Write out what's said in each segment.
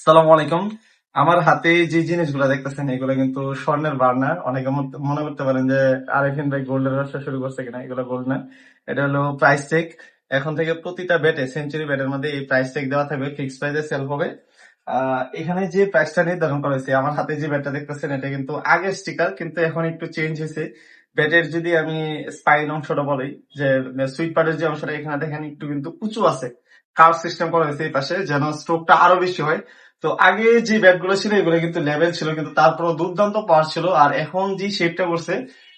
সালামু আলাইকুম। আমার হাতে যে জিনিসগুলো দেখতেছেন এগুলো কিন্তু স্বর্ণের বার না। অনেকে মনে করতে পারেন যে আরেফিন ভাই গোল্ডের ব্যবসা শুরু করছে কিনা, এগুলো গোল্ড না। এটা হলো প্রাইস চেক। এখন থেকে প্রতিটা ব্যাটে, সেঞ্চুরি ব্যাটের মধ্যে এই প্রাইস চেক দেওয়া থাকবে, ফিক্স প্রাইসে সেল হবে। এখানে যে প্রাইসটা নির্ধারণ করা হয়েছে, আমার হাতে যে ব্যাটটা দেখতেছেন এটা কিন্তু আগের স্টিকার, কিন্তু এখন একটু চেঞ্জ হয়েছে। ব্যাটের যদি আমি স্পাইন অংশটা বলি, যে সুইট পার্টের যে অংশটা এখানে দেখেন একটু কিন্তু উঁচু আছে। কার্ভ সিস্টেম করা হয়েছে এই পাশে, যেন স্ট্রোকটা আরো বেশি হয়। তো আগে যে ব্যাট গুলো ছিল এগুলো কিন্তু লেভেল ছিল, কিন্তু তারপরও দুর্দান্ত পাওয়ার ছিল। আর এখন যে শেপটা করছে,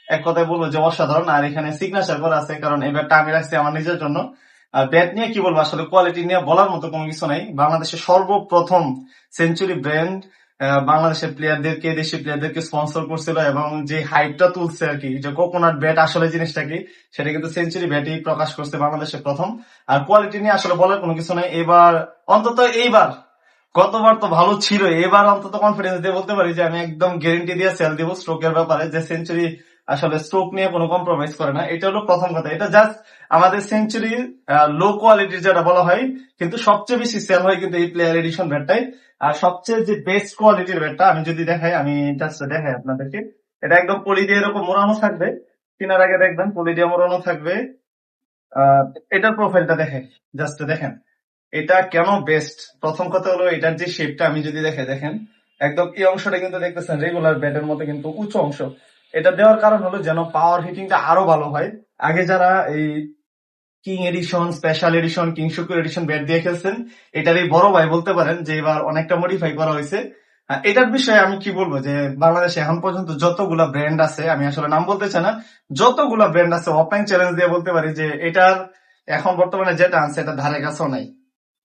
এক কথায় বলবো যে অসাধারণ। আর এখানে সিগনেচার করা আছে, কারণ এই ব্যাটটা আমি রাখছি আমার নিজের জন্য। আর ব্যাট নিয়ে কি বলবো, আসলে কোয়ালিটি নিয়ে বলার মতো কোনো কিছু নাই। বাংলাদেশের সর্বপ্রথম সেঞ্চুরি ব্র্যান্ড বাংলাদেশের প্লেয়ারদেরকে, দেশি প্লেয়ারদেরকে স্পন্সর করছিল, এবং যে হাইপটা তুলছে আর কি, যে কোকোনাট ব্যাট আসলে জিনিসটা কি, সেটা কিন্তু সেঞ্চুরি ব্যাটই প্রকাশ করছে বাংলাদেশের প্রথম। আর কোয়ালিটি নিয়ে আসলে বলার কোনো কিছু নাই। এবার অন্তত এইবার, গতবার তো ভালো ছিল, এবার অন্তত কনফিডেন্স দিয়ে বলতে পারি যে আমি একদম গ্যারেন্টি দিয়ে সেল দিব স্ট্রোকের ব্যাপারে, যে সেঞ্চুরি আসলে স্ট্রোক নিয়ে কোনো কম্প্রোমাইজ করে না। এটা হলো প্রথম কথা। এটা জাস্ট আমাদের সেঞ্চুরির লো কোয়ালিটির যেটা বলা হয়, কিন্তু সবচেয়ে বেশি সেল হয় কিন্তু এই প্লেয়ার এডিশন ব্যাটটাই। আর সবচেয়ে যে বেস্ট কোয়ালিটির ব্যাটটা আমি যদি দেখাই, আমি জাস্ট দেখাই আপনাদেরকে। এটা একদম পলি দিয়ে এরকম মোড়ানো থাকবে, কেনার আগে দেখবেন পলি দিয়ে মোড়ানো থাকবে। আহ এটার প্রোফাইলটা দেখেন, জাস্ট দেখেন এটা কেন বেস্ট। প্রথম কথা হলো এটার যে শেপটা, আমি যদি দেখেন একদম এই অংশটা কিন্তু দেখতেছেন রেগুলার ব্যাটের মতো কিন্তু উঁচু অংশ। এটা দেওয়ার কারণ হলো যেন পাওয়ার হিটিংটা আরো ভালো হয়। আগে যারা এই king edition, special edition, king শুকুর এডিশন ব্যাট দিয়ে খেলছেন, এটার এই বড় ভাই বলতে পারেন যে এবার অনেকটা মডিফাই করা হয়েছে। এটার বিষয়ে আমি কি বলবো, যে বাংলাদেশে এখন পর্যন্ত যতগুলা ব্র্যান্ড আছে, আমি আসলে নাম বলতে চাই না, যতগুলা ব্র্যান্ড আছে ওপেন চ্যালেঞ্জ দিয়ে বলতে পারি যে এটার এখন বর্তমানে যেটা আছে এটা ধারে কাছেও নাই।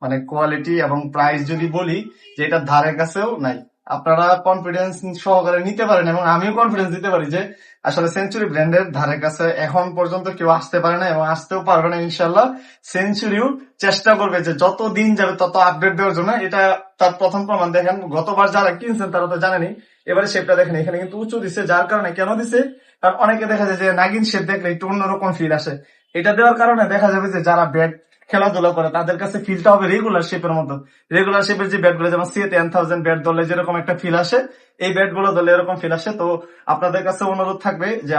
মানে কোয়ালিটি এবং প্রাইস যদি বলি, যে এটার ধারে কাছেও নাই। আপনারা কনফিডেন্স সহকারে নিতে পারেন, এবং আমিও কনফিডেন্স দিতে পারি যে আসলে সেঞ্চুরি ব্র্যান্ডের ধারে কাছে এখন পর্যন্ত কেউ আসতে পারে না, এবং আসতেও পারবে না ইনশাল্লাহ। সেঞ্চুরিও চেষ্টা করবে যে যত দিন যাবে তত আপডেট দেওয়ার জন্য। এটা তার প্রথম প্রমাণ দেখেন, গতবার যারা কিনছেন তারা তো জানেনি। এবারে শেপটা দেখেন, এখানে কিন্তু উঁচু দিছে, যার কারণে কেন দিছে, কারণ অনেকে দেখা যায় যে নাগিন শেপ দেখলে একটু অন্যরকম ফিল আসে। এটা দেওয়ার কারণে দেখা যাবে যে যারা ব্যাট খেলাধুলা করে তাদের কাছে ফিলটা হবে রেগুলার শেপের মতো। রেগুলার শেপের যে ব্যাট গুলো, যেমন সি 10,000 ব্যাট ধরলে যেরকম একটা ফিল আসে, এই ব্যাট গুলো ধরলে এরকম ফিল আসে। তো আপনাদের কাছে অনুরোধ থাকবে যে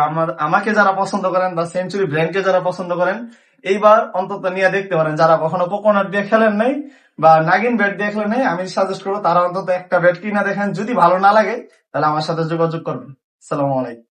আমাকে যারা পছন্দ করেন বা সেঞ্চুরি ব্র্যান্ডকে যারা পছন্দ করেন, এইবার অন্তত নিয়ে দেখতে পারেন। যারা কখনো কোকোনাট দিয়ে খেলেন নাই বা নাগিন ব্যাট দিয়ে খেলেন নাই, আমি সাজেস্ট করবো তারা অন্তত একটা ব্যাট কিনা দেখেন। যদি ভালো না লাগে তাহলে আমার সাথে যোগাযোগ করবেন। আসসালামু আলাইকুম।